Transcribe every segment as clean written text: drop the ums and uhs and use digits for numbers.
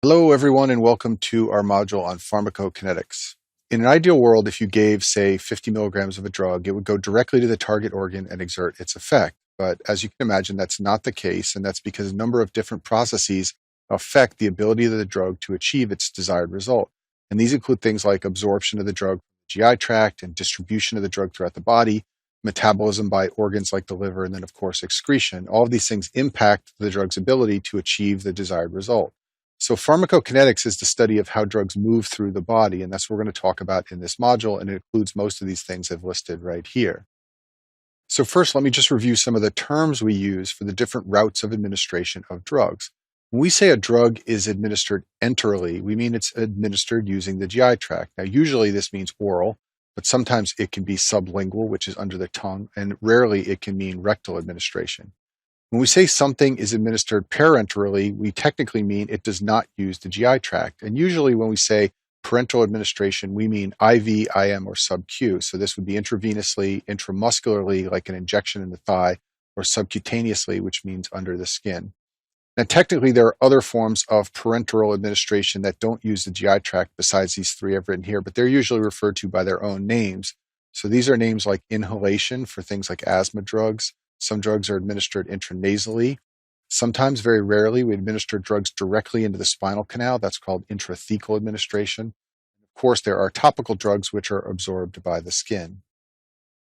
Hello, everyone, and welcome to our module on pharmacokinetics. In an ideal world, if you gave, say, 50 milligrams of a drug, it would go directly to the target organ and exert its effect. But as you can imagine, that's not the case, and that's because a number of different processes affect the ability of the drug to achieve its desired result. And these include things like absorption of the drug from the GI tract and distribution of the drug throughout the body, metabolism by organs like the liver, and then, of course, excretion. All of these things impact the drug's ability to achieve the desired result. So pharmacokinetics is the study of how drugs move through the body, and that's what we're going to talk about in this module, and it includes most of these things I've listed right here. So first, let me just review some of the terms we use for the different routes of administration of drugs. When we say a drug is administered enterally, we mean it's administered using the GI tract. Now, usually this means oral, but sometimes it can be sublingual, which is under the tongue, and rarely it can mean rectal administration. When we say something is administered parenterally, we technically mean it does not use the GI tract. And usually when we say parenteral administration, we mean IV, IM, or sub-Q. So this would be intravenously, intramuscularly, like an injection in the thigh, or subcutaneously, which means under the skin. Now, technically, there are other forms of parenteral administration that don't use the GI tract besides these three I've written here, but they're usually referred to by their own names. So these are names like inhalation for things like asthma drugs. Some drugs are administered intranasally. Sometimes, very rarely, we administer drugs directly into the spinal canal. That's called intrathecal administration. Of course, there are topical drugs which are absorbed by the skin.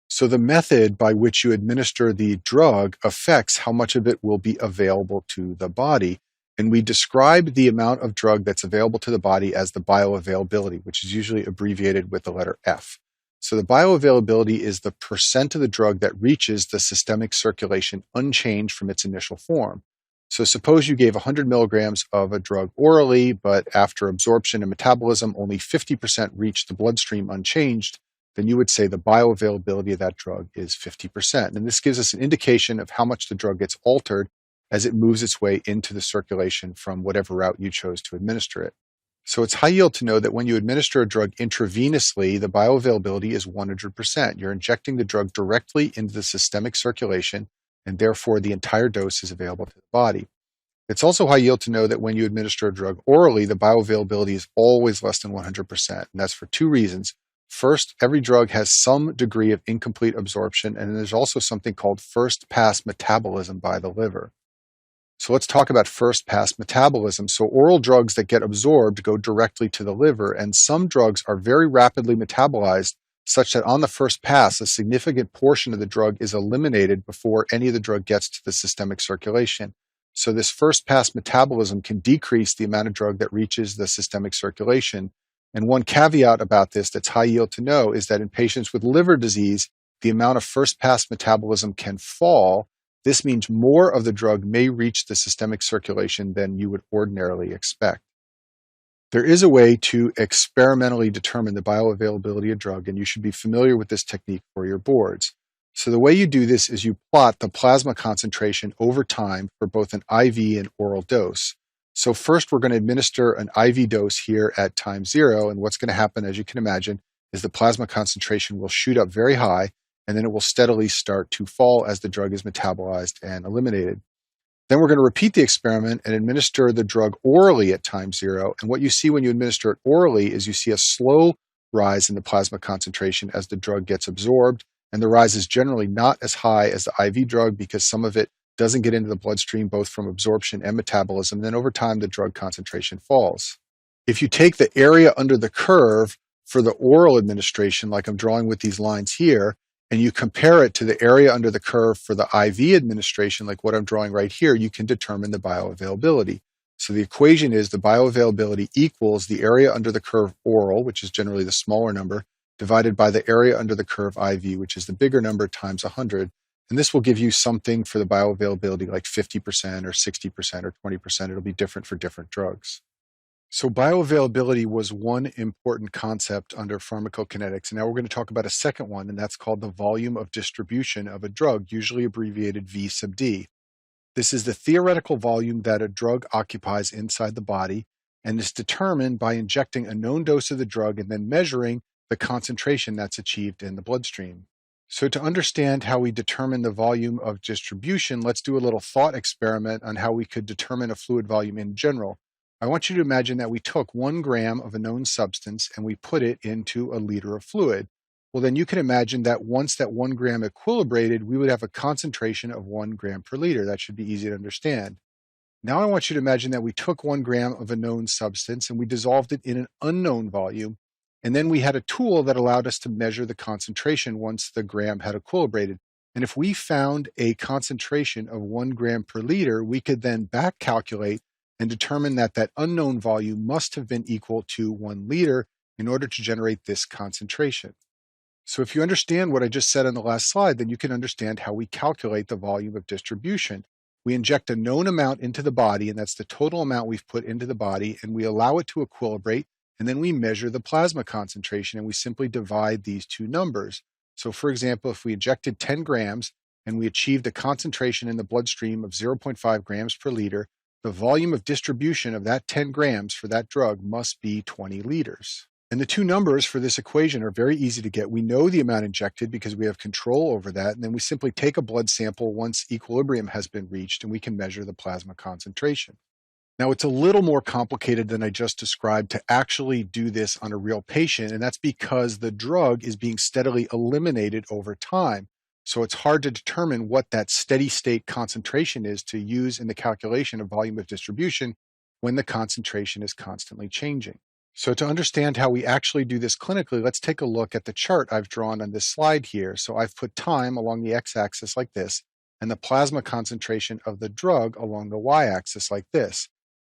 So the method by which you administer the drug affects how much of it will be available to the body. And we describe the amount of drug that's available to the body as the bioavailability, which is usually abbreviated with the letter F. So the bioavailability is the percent of the drug that reaches the systemic circulation unchanged from its initial form. So suppose you gave 100 milligrams of a drug orally, but after absorption and metabolism, only 50% reached the bloodstream unchanged, then you would say the bioavailability of that drug is 50%. And this gives us an indication of how much the drug gets altered as it moves its way into the circulation from whatever route you chose to administer it. So it's high yield to know that when you administer a drug intravenously, the bioavailability is 100%. You're injecting the drug directly into the systemic circulation, and therefore the entire dose is available to the body. It's also high yield to know that when you administer a drug orally, the bioavailability is always less than 100%. And that's for two reasons. First, every drug has some degree of incomplete absorption, and there's also something called first-pass metabolism by the liver. So let's talk about first-pass metabolism. So oral drugs that get absorbed go directly to the liver, and some drugs are very rapidly metabolized such that on the first pass, a significant portion of the drug is eliminated before any of the drug gets to the systemic circulation. So this first-pass metabolism can decrease the amount of drug that reaches the systemic circulation. And one caveat about this that's high yield to know is that in patients with liver disease, the amount of first-pass metabolism can fall. This means more of the drug may reach the systemic circulation than you would ordinarily expect. There is a way to experimentally determine the bioavailability of drug, and you should be familiar with this technique for your boards. So the way you do this is you plot the plasma concentration over time for both an IV and oral dose. So first we're going to administer an IV dose here at time 0, and what's going to happen, as you can imagine, is the plasma concentration will shoot up very high, and then it will steadily start to fall as the drug is metabolized and eliminated. Then we're going to repeat the experiment and administer the drug orally at time 0. And what you see when you administer it orally is you see a slow rise in the plasma concentration as the drug gets absorbed. And the rise is generally not as high as the IV drug because some of it doesn't get into the bloodstream both from absorption and metabolism. Then over time, the drug concentration falls. If you take the area under the curve for the oral administration, like I'm drawing with these lines here, and you compare it to the area under the curve for the IV administration, like what I'm drawing right here, you can determine the bioavailability. So the equation is the bioavailability equals the area under the curve oral, which is generally the smaller number, divided by the area under the curve IV, which is the bigger number, times 100. And this will give you something for the bioavailability like 50% or 60% or 20%. It'll be different for different drugs. So bioavailability was one important concept under pharmacokinetics, and now we're going to talk about a second one, and that's called the volume of distribution of a drug, usually abbreviated V sub D. This is the theoretical volume that a drug occupies inside the body, and is determined by injecting a known dose of the drug and then measuring the concentration that's achieved in the bloodstream. So to understand how we determine the volume of distribution, let's do a little thought experiment on how we could determine a fluid volume in general. I want you to imagine that we took 1 gram of a known substance and we put it into a liter of fluid. Well, then you can imagine that once that 1 gram equilibrated, we would have a concentration of 1 gram per liter. That should be easy to understand. Now I want you to imagine that we took 1 gram of a known substance and we dissolved it in an unknown volume. And then we had a tool that allowed us to measure the concentration once the gram had equilibrated. And if we found a concentration of 1 gram per liter, we could then back calculate and determine that that unknown volume must have been equal to 1 liter in order to generate this concentration. So if you understand what I just said on the last slide, then you can understand how we calculate the volume of distribution. We inject a known amount into the body, and that's the total amount we've put into the body, and we allow it to equilibrate, and then we measure the plasma concentration, and we simply divide these two numbers. So for example, if we injected 10 grams and we achieved a concentration in the bloodstream of 0.5 grams per liter, the volume of distribution of that 10 grams for that drug must be 20 liters. And the two numbers for this equation are very easy to get. We know the amount injected because we have control over that, and then we simply take a blood sample once equilibrium has been reached, and we can measure the plasma concentration. Now, it's a little more complicated than I just described to actually do this on a real patient, and that's because the drug is being steadily eliminated over time. So it's hard to determine what that steady state concentration is to use in the calculation of volume of distribution when the concentration is constantly changing. So to understand how we actually do this clinically, let's take a look at the chart I've drawn on this slide here. So I've put time along the x-axis like this, and the plasma concentration of the drug along the y-axis like this.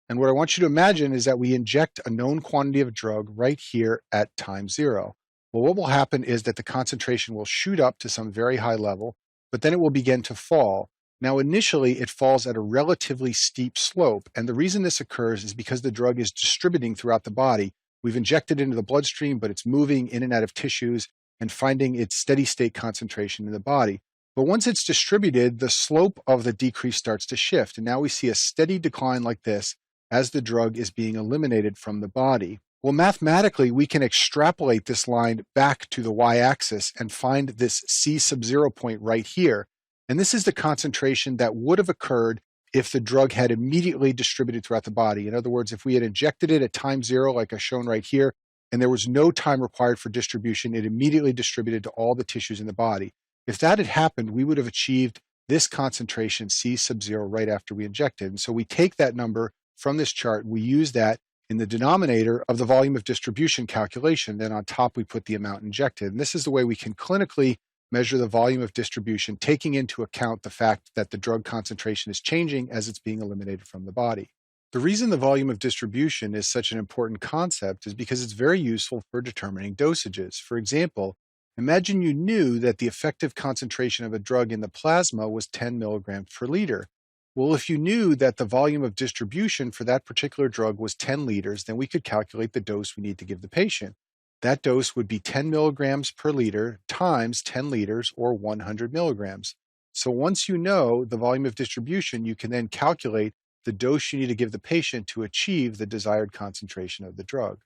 And what I want you to imagine is that we inject a known quantity of drug right here at time 0. Well, what will happen is that the concentration will shoot up to some very high level, but then it will begin to fall. Now, initially, it falls at a relatively steep slope, and the reason this occurs is because the drug is distributing throughout the body. We've injected into the bloodstream, but it's moving in and out of tissues and finding its steady state concentration in the body. But once it's distributed, the slope of the decrease starts to shift, and now we see a steady decline like this as the drug is being eliminated from the body. Well, mathematically, we can extrapolate this line back to the y-axis and find this C sub 0 point right here. And this is the concentration that would have occurred if the drug had immediately distributed throughout the body. In other words, if we had injected it at time 0, like I've shown right here, and there was no time required for distribution, it immediately distributed to all the tissues in the body. If that had happened, we would have achieved this concentration C sub 0 right after we injected. And so we take that number from this chart, and we use that in the denominator of the volume of distribution calculation. Then on top, we put the amount injected. And this is the way we can clinically measure the volume of distribution, taking into account the fact that the drug concentration is changing as it's being eliminated from the body. The reason the volume of distribution is such an important concept is because it's very useful for determining dosages. For example, imagine you knew that the effective concentration of a drug in the plasma was 10 milligrams per liter. Well, if you knew that the volume of distribution for that particular drug was 10 liters, then we could calculate the dose we need to give the patient. That dose would be 10 milligrams per liter times 10 liters, or 100 milligrams. So once you know the volume of distribution, you can then calculate the dose you need to give the patient to achieve the desired concentration of the drug.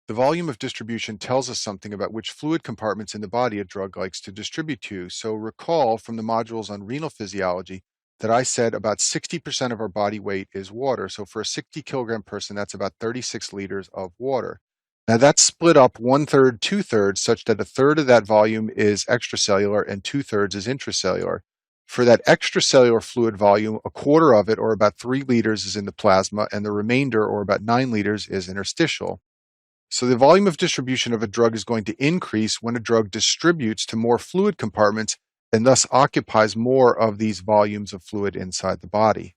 The volume of distribution tells us something about which fluid compartments in the body a drug likes to distribute to. So recall from the modules on renal physiology that I said about 60% of our body weight is water. So for a 60 kilogram person, that's about 36 liters of water. Now that's split up 1/3, 2/3, such that 1/3 of that volume is extracellular and 2/3 is intracellular. For that extracellular fluid volume, 1/4 of it, or about 3 liters, is in the plasma, and the remainder, or about 9 liters, is interstitial. So the volume of distribution of a drug is going to increase when a drug distributes to more fluid compartments and thus occupies more of these volumes of fluid inside the body.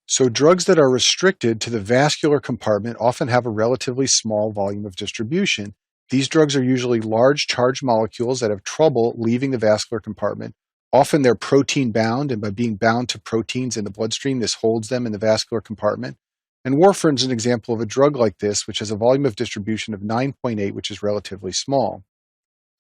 So drugs that are restricted to the vascular compartment often have a relatively small volume of distribution. These drugs are usually large charged molecules that have trouble leaving the vascular compartment. Often they're protein bound, and by being bound to proteins in the bloodstream, this holds them in the vascular compartment. And warfarin is an example of a drug like this, which has a volume of distribution of 9.8, which is relatively small.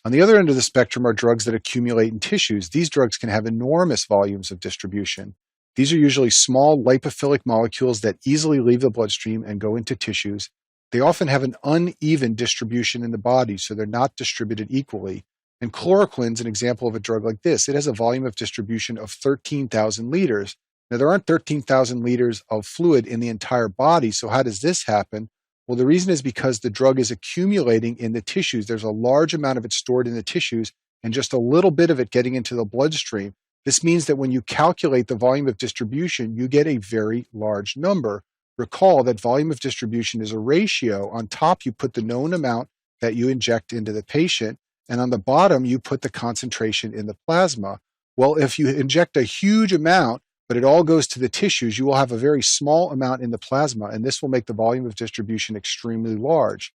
On the other end of the spectrum are drugs that accumulate in tissues. These drugs can have enormous volumes of distribution. These are usually small lipophilic molecules that easily leave the bloodstream and go into tissues. They often have an uneven distribution in the body, so they're not distributed equally. And chloroquine is an example of a drug like this. It has a volume of distribution of 13,000 liters. Now, there aren't 13,000 liters of fluid in the entire body, so how does this happen? Well, the reason is because the drug is accumulating in the tissues. There's a large amount of it stored in the tissues and just a little bit of it getting into the bloodstream. This means that when you calculate the volume of distribution, you get a very large number. Recall that volume of distribution is a ratio. On top, you put the known amount that you inject into the patient, and on the bottom, you put the concentration in the plasma. Well, if you inject a huge amount, but it all goes to the tissues, you will have a very small amount in the plasma, and this will make the volume of distribution extremely large.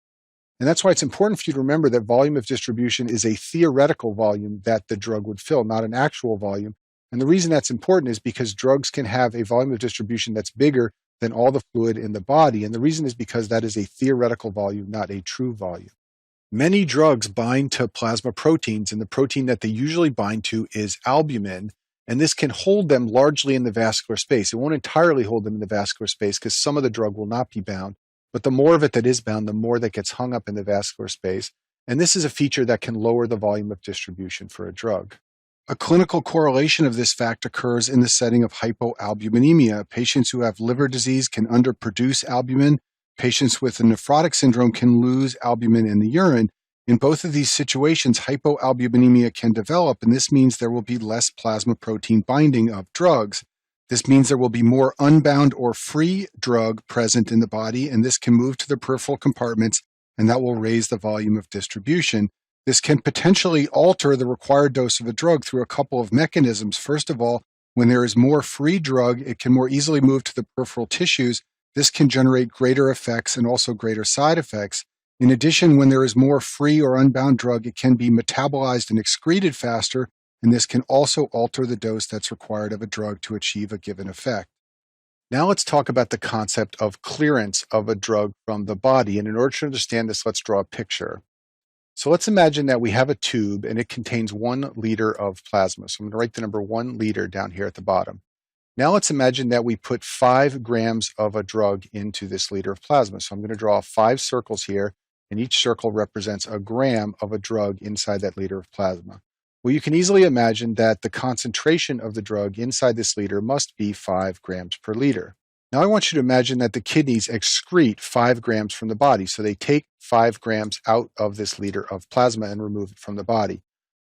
And that's why it's important for you to remember that volume of distribution is a theoretical volume that the drug would fill, not an actual volume. And the reason that's important is because drugs can have a volume of distribution that's bigger than all the fluid in the body. And the reason is because that is a theoretical volume, not a true volume. Many drugs bind to plasma proteins, and the protein that they usually bind to is albumin. And this can hold them largely in the vascular space. It won't entirely hold them in the vascular space because some of the drug will not be bound. But the more of it that is bound, the more that gets hung up in the vascular space. And this is a feature that can lower the volume of distribution for a drug. A clinical correlation of this fact occurs in the setting of hypoalbuminemia. Patients who have liver disease can underproduce albumin. Patients with a nephrotic syndrome can lose albumin in the urine. In both of these situations, hypoalbuminemia can develop, and this means there will be less plasma protein binding of drugs. This means there will be more unbound or free drug present in the body, and this can move to the peripheral compartments, and that will raise the volume of distribution. This can potentially alter the required dose of a drug through a couple of mechanisms. First of all, when there is more free drug, it can more easily move to the peripheral tissues. This can generate greater effects and also greater side effects. In addition, when there is more free or unbound drug, it can be metabolized and excreted faster, and this can also alter the dose that's required of a drug to achieve a given effect. Now let's talk about the concept of clearance of a drug from the body. And in order to understand this, let's draw a picture. So let's imagine that we have a tube and it contains 1 liter of plasma. So I'm going to write the number 1 liter down here at the bottom. Now let's imagine that we put 5 grams of a drug into this liter of plasma. So I'm going to draw 5 circles here, and each circle represents a gram of a drug inside that liter of plasma. Well, you can easily imagine that the concentration of the drug inside this liter must be 5 grams per liter. Now I want you to imagine that the kidneys excrete 5 grams from the body. So they take 5 grams out of this liter of plasma and remove it from the body.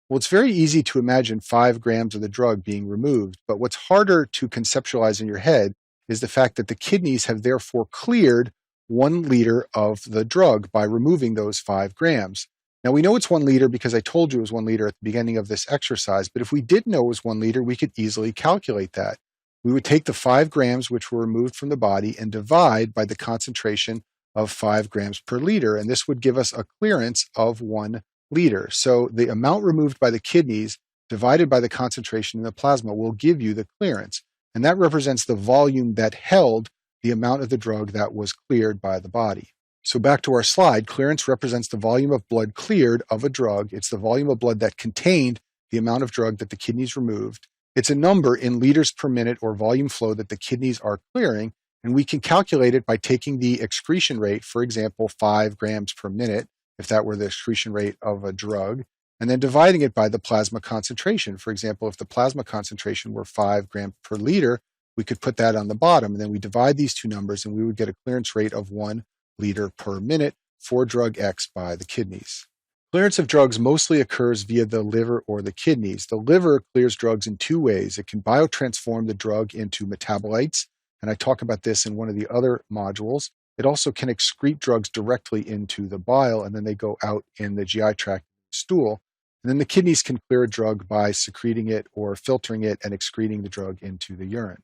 Well, it's very easy to imagine 5 grams of the drug being removed, but what's harder to conceptualize in your head is the fact that the kidneys have therefore cleared 1 liter of the drug by removing those 5 grams. Now we know it's 1 liter because I told you it was 1 liter at the beginning of this exercise, but if we didn't know it was 1 liter, we could easily calculate that. We would take the 5 grams which were removed from the body and divide by the concentration of 5 grams per liter, and this would give us a clearance of 1 liter. So the amount removed by the kidneys divided by the concentration in the plasma will give you the clearance, and that represents the volume that held the amount of the drug that was cleared by the body. So back to our slide, clearance represents the volume of blood cleared of a drug. It's the volume of blood that contained the amount of drug that the kidneys removed. It's a number in liters per minute or volume flow that the kidneys are clearing, and we can calculate it by taking the excretion rate, for example, 5 grams per minute, if that were the excretion rate of a drug, and then dividing it by the plasma concentration. For example, if the plasma concentration were 5 grams per liter, we could put that on the bottom, and then we divide these two numbers, and we would get a clearance rate of 1 liter per minute for drug X by the kidneys. Clearance of drugs mostly occurs via the liver or the kidneys. The liver clears drugs in 2 ways. It can biotransform the drug into metabolites, and I talk about this in one of the other modules. It also can excrete drugs directly into the bile, and then they go out in the GI tract stool. And then the kidneys can clear a drug by secreting it or filtering it and excreting the drug into the urine.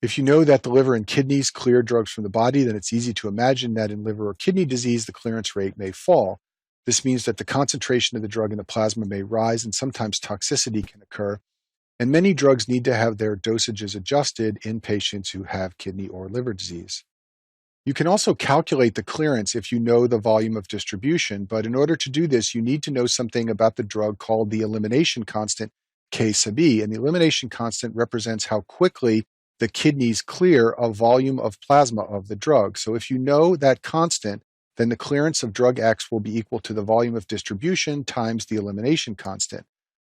If you know that the liver and kidneys clear drugs from the body, then it's easy to imagine that in liver or kidney disease, the clearance rate may fall. This means that the concentration of the drug in the plasma may rise, and sometimes toxicity can occur. And many drugs need to have their dosages adjusted in patients who have kidney or liver disease. You can also calculate the clearance if you know the volume of distribution, but in order to do this, you need to know something about the drug called the elimination constant, K sub E. And the elimination constant represents how quickly the kidneys clear a volume of plasma of the drug. So if you know that constant, then the clearance of drug X will be equal to the volume of distribution times the elimination constant.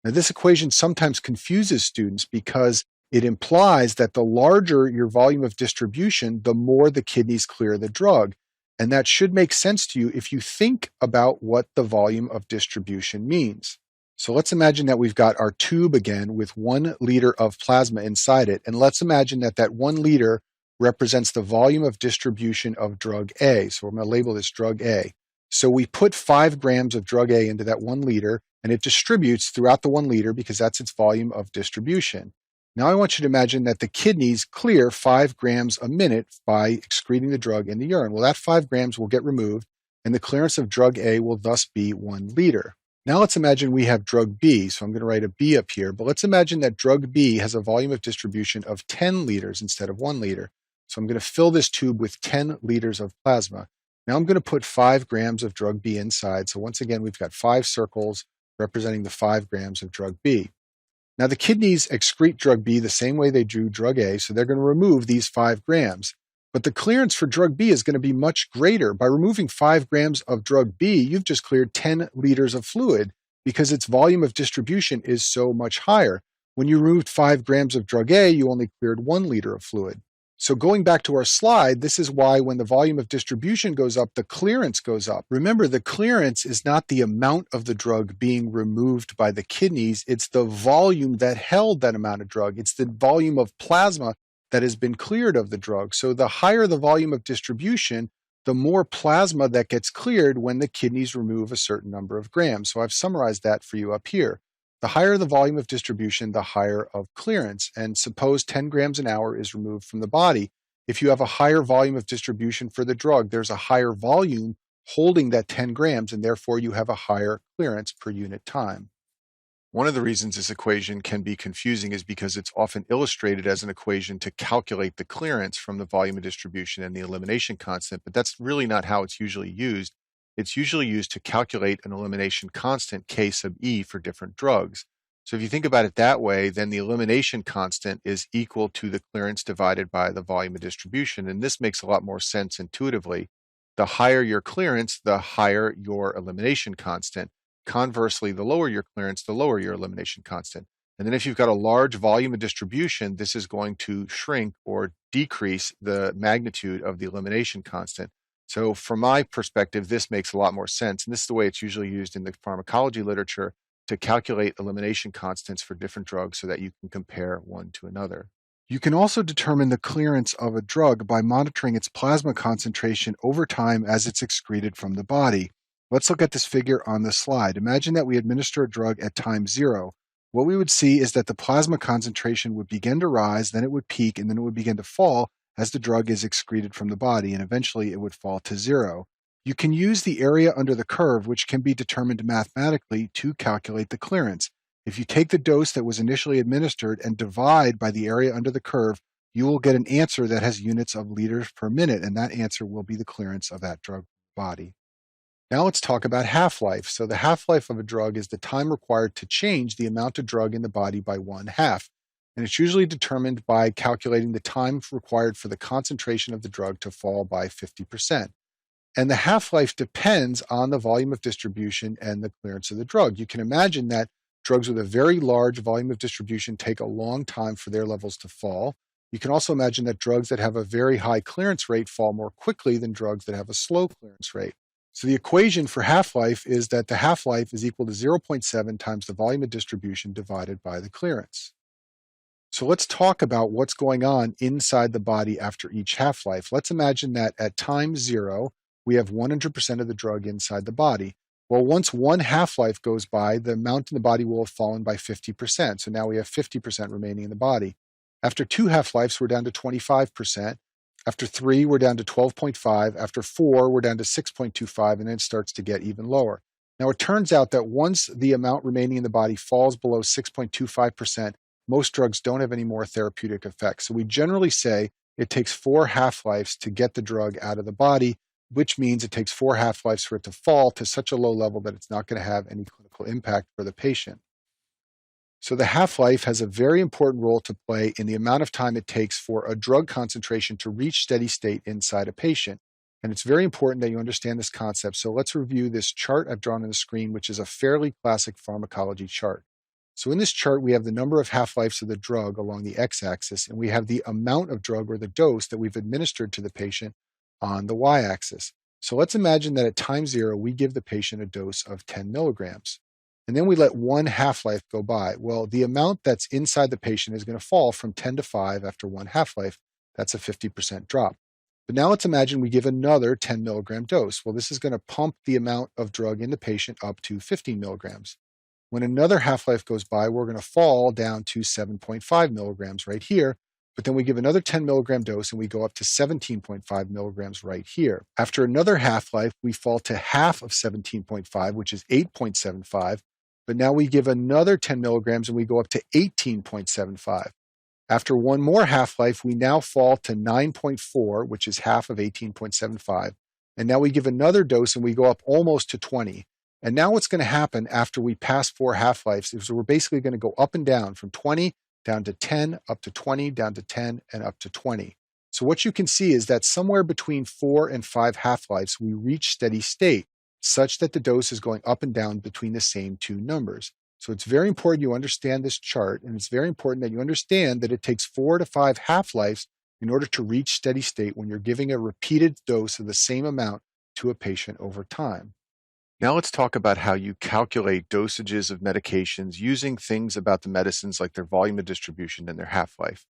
Now, this equation sometimes confuses students because It implies that the larger your volume of distribution, the more the kidneys clear the drug. And that should make sense to you if you think about what the volume of distribution means. So let's imagine that we've got our tube again with 1 liter of plasma inside it. And let's imagine that that 1 liter represents the volume of distribution of drug A. So I'm going to label this drug A. So we put 5 grams of drug A into that 1 liter, and it distributes throughout the 1 liter because that's its volume of distribution. Now I want you to imagine that the kidneys clear 5 grams a minute by excreting the drug in the urine. Well, that 5 grams will get removed, and the clearance of drug A will thus be 1 liter. Now let's imagine we have drug B. So I'm going to write a B up here, but let's imagine that drug B has a volume of distribution of 10 liters instead of 1 liter. So I'm going to fill this tube with 10 liters of plasma. Now I'm going to put 5 grams of drug B inside. So once again, we've got 5 circles representing the 5 grams of drug B. Now the kidneys excrete drug B the same way they do drug A, so they're going to remove these 5 grams. But the clearance for drug B is going to be much greater. By removing 5 grams of drug B, you've just cleared 10 liters of fluid because its volume of distribution is so much higher. When you removed 5 grams of drug A, you only cleared 1 liter of fluid. So going back to our slide, this is why when the volume of distribution goes up, the clearance goes up. Remember, the clearance is not the amount of the drug being removed by the kidneys. It's the volume that held that amount of drug. It's the volume of plasma that has been cleared of the drug. So the higher the volume of distribution, the more plasma that gets cleared when the kidneys remove a certain number of grams. So I've summarized that for you up here. The higher the volume of distribution, the higher of clearance. And suppose 10 grams an hour is removed from the body. If you have a higher volume of distribution for the drug, there's a higher volume holding that 10 grams, and therefore you have a higher clearance per unit time. One of the reasons this equation can be confusing is because it's often illustrated as an equation to calculate the clearance from the volume of distribution and the elimination constant, but that's really not how it's usually used. It's usually used to calculate an elimination constant, K sub E, for different drugs. So if you think about it that way, then the elimination constant is equal to the clearance divided by the volume of distribution. And this makes a lot more sense intuitively. The higher your clearance, the higher your elimination constant. Conversely, the lower your clearance, the lower your elimination constant. And then if you've got a large volume of distribution, this is going to shrink or decrease the magnitude of the elimination constant. So from my perspective, this makes a lot more sense. And this is the way it's usually used in the pharmacology literature to calculate elimination constants for different drugs so that you can compare one to another. You can also determine the clearance of a drug by monitoring its plasma concentration over time as it's excreted from the body. Let's look at this figure on the slide. Imagine that we administer a drug at time 0. What we would see is that the plasma concentration would begin to rise, then it would peak, and then it would begin to fall as the drug is excreted from the body, and eventually it would fall to 0. You can use the area under the curve, which can be determined mathematically, to calculate the clearance. If you take the dose that was initially administered and divide by the area under the curve, you will get an answer that has units of liters per minute, and that answer will be the clearance of that drug body. Now let's talk about half-life. So the half-life of a drug is the time required to change the amount of drug in the body by 1/2. And it's usually determined by calculating the time required for the concentration of the drug to fall by 50%. And the half-life depends on the volume of distribution and the clearance of the drug. You can imagine that drugs with a very large volume of distribution take a long time for their levels to fall. You can also imagine that drugs that have a very high clearance rate fall more quickly than drugs that have a slow clearance rate. So the equation for half-life is that the half-life is equal to 0.7 times the volume of distribution divided by the clearance. So let's talk about what's going on inside the body after each half-life. Let's imagine that at time 0, we have 100% of the drug inside the body. Well, once one half-life goes by, the amount in the body will have fallen by 50%. So now we have 50% remaining in the body. After 2 half-lives, we're down to 25%. After 3, we're down to 12.5. After 4, we're down to 6.25, and then it starts to get even lower. Now, it turns out that once the amount remaining in the body falls below 6.25%, most drugs don't have any more therapeutic effects. So we generally say it takes 4 half-lives to get the drug out of the body, which means it takes 4 half-lives for it to fall to such a low level that it's not going to have any clinical impact for the patient. So the half-life has a very important role to play in the amount of time it takes for a drug concentration to reach steady state inside a patient. And it's very important that you understand this concept. So let's review this chart I've drawn on the screen, which is a fairly classic pharmacology chart. So in this chart, we have the number of half-lives of the drug along the x-axis, and we have the amount of drug or the dose that we've administered to the patient on the y-axis. So let's imagine that at time 0, we give the patient a dose of 10 milligrams. And then we let one half-life go by. Well, the amount that's inside the patient is going to fall from 10 to 5 after one half-life. That's a 50% drop. But now let's imagine we give another 10 milligram dose. Well, this is going to pump the amount of drug in the patient up to 15 milligrams. When another half-life goes by, we're going to fall down to 7.5 milligrams right here. But then we give another 10 milligram dose and we go up to 17.5 milligrams right here. After another half-life, we fall to half of 17.5, which is 8.75. But now we give another 10 milligrams and we go up to 18.75. After one more half-life, we now fall to 9.4, which is half of 18.75. And now we give another dose and we go up almost to 20. And now what's going to happen after we pass 4 half-lives is we're basically going to go up and down from 20 down to 10, up to 20, down to 10, and up to 20. So what you can see is that somewhere between 4 and 5 half-lives, we reach steady state such that the dose is going up and down between the same two numbers. So it's very important you understand this chart, and it's very important that you understand that it takes 4 to 5 half-lives in order to reach steady state when you're giving a repeated dose of the same amount to a patient over time. Now let's talk about how you calculate dosages of medications using things about the medicines like their volume of distribution and their half-life.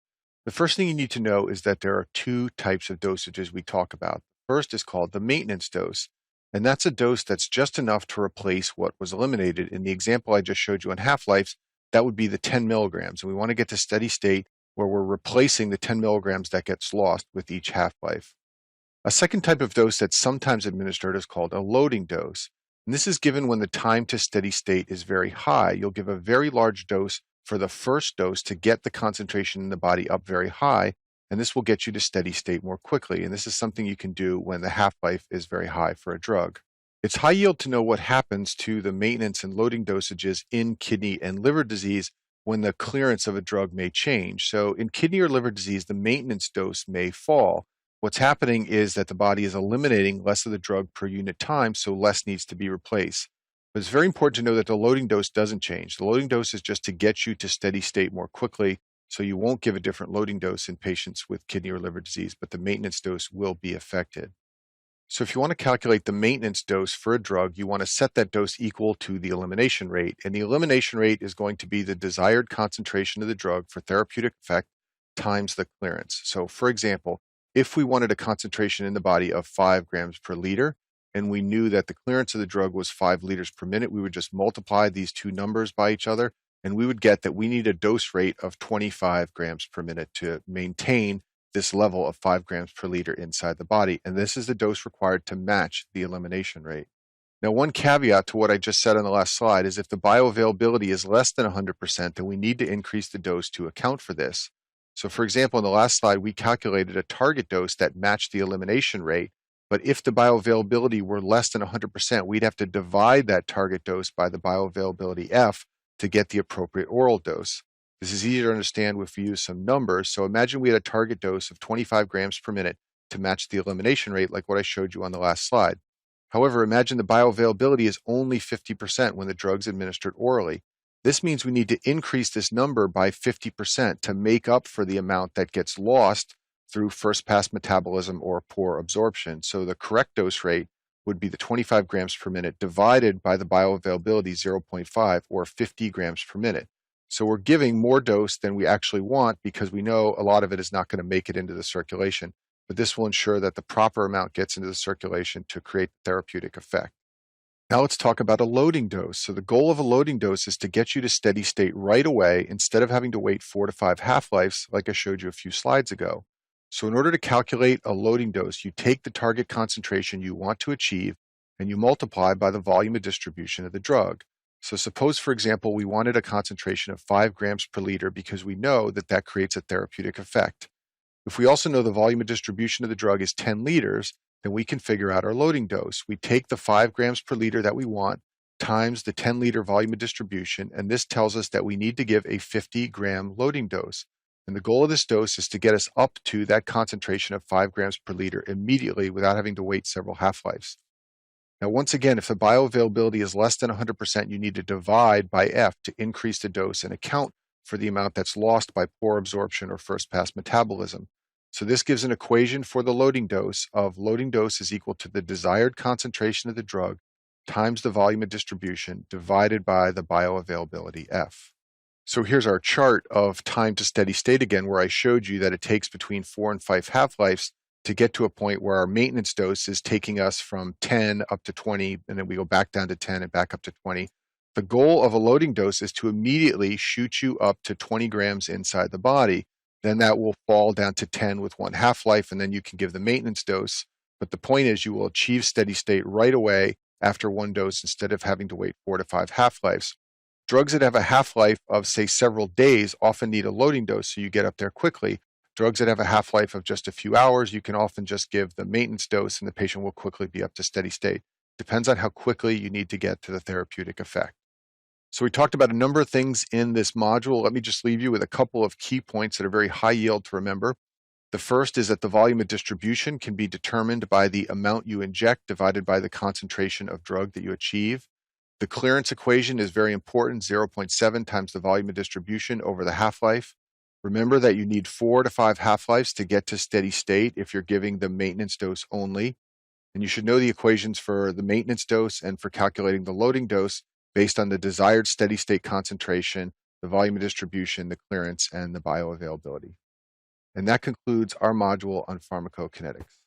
The first thing you need to know is that there are 2 types of dosages we talk about. The first is called the maintenance dose, and that's a dose that's just enough to replace what was eliminated. In the example I just showed you on half-lives, that would be the 10 milligrams. And we want to get to steady state where we're replacing the 10 milligrams that gets lost with each half-life. A second type of dose that's sometimes administered is called a loading dose. And this is given when the time to steady state is very high. You'll give a very large dose for the first dose to get the concentration in the body up very high, and this will get you to steady state more quickly. And this is something you can do when the half-life is very high for a drug. It's high yield to know what happens to the maintenance and loading dosages in kidney and liver disease when the clearance of a drug may change. So in kidney or liver disease, the maintenance dose may fall. What's happening is that the body is eliminating less of the drug per unit time, so less needs to be replaced. But it's very important to know that the loading dose doesn't change. The loading dose is just to get you to steady state more quickly, so you won't give a different loading dose in patients with kidney or liver disease, but the maintenance dose will be affected. So if you want to calculate the maintenance dose for a drug, you want to set that dose equal to the elimination rate. And the elimination rate is going to be the desired concentration of the drug for therapeutic effect times the clearance. So for example, if we wanted a concentration in the body of 5 grams per liter, and we knew that the clearance of the drug was 5 liters per minute, we would just multiply these two numbers by each other, and we would get that we need a dose rate of 25 grams per minute to maintain this level of 5 grams per liter inside the body. And this is the dose required to match the elimination rate. Now, one caveat to what I just said on the last slide is if the bioavailability is less than 100%, then we need to increase the dose to account for this. So for example, in the last slide, we calculated a target dose that matched the elimination rate. But if the bioavailability were less than 100%, we'd have to divide that target dose by the bioavailability F to get the appropriate oral dose. This is easier to understand if we use some numbers. So imagine we had a target dose of 25 grams per minute to match the elimination rate like what I showed you on the last slide. However, imagine the bioavailability is only 50% when the drug's administered orally. This means we need to increase this number by 50% to make up for the amount that gets lost through first-pass metabolism or poor absorption. So the correct dose rate would be the 25 grams per minute divided by the bioavailability 0.5 or 50 grams per minute. So we're giving more dose than we actually want because we know a lot of it is not going to make it into the circulation. But this will ensure that the proper amount gets into the circulation to create therapeutic effect. Now let's talk about a loading dose. So the goal of a loading dose is to get you to steady state right away instead of having to wait 4 to 5 half-lives like I showed you a few slides ago. So in order to calculate a loading dose, you take the target concentration you want to achieve and you multiply by the volume of distribution of the drug. So suppose, for example, we wanted a concentration of 5 grams per liter because we know that that creates a therapeutic effect. If we also know the volume of distribution of the drug is 10 liters, then we can figure out our loading dose. We take the 5 grams per liter that we want times the 10 liter volume of distribution, and this tells us that we need to give a 50 gram loading dose. And the goal of this dose is to get us up to that concentration of 5 grams per liter immediately without having to wait several half-lives. Now, once again, if the bioavailability is less than 100%, you need to divide by F to increase the dose and account for the amount that's lost by poor absorption or first-pass metabolism. So this gives an equation for the loading dose of loading dose is equal to the desired concentration of the drug times the volume of distribution divided by the bioavailability F. So here's our chart of time to steady state again, where I showed you that it takes between 4 and 5 half-lives to get to a point where our maintenance dose is taking us from 10 up to 20, and then we go back down to 10 and back up to 20. The goal of a loading dose is to immediately shoot you up to 20 grams inside the body. Then that will fall down to 10 with 1 half-life, and then you can give the maintenance dose. But the point is you will achieve steady state right away after 1 dose instead of having to wait 4 to 5 half-lives. Drugs that have a half-life of, say, several days often need a loading dose so you get up there quickly. Drugs that have a half-life of just a few hours, you can often just give the maintenance dose and the patient will quickly be up to steady state. Depends on how quickly you need to get to the therapeutic effect. So we talked about a number of things in this module. Let me just leave you with a couple of key points that are very high yield to remember. The first is that the volume of distribution can be determined by the amount you inject divided by the concentration of drug that you achieve. The clearance equation is very important, 0.7 times the volume of distribution over the half-life. Remember that you need 4 to 5 half-lives to get to steady state if you're giving the maintenance dose only. And you should know the equations for the maintenance dose and for calculating the loading dose based on the desired steady state concentration, the volume of distribution, the clearance, and the bioavailability. And that concludes our module on pharmacokinetics.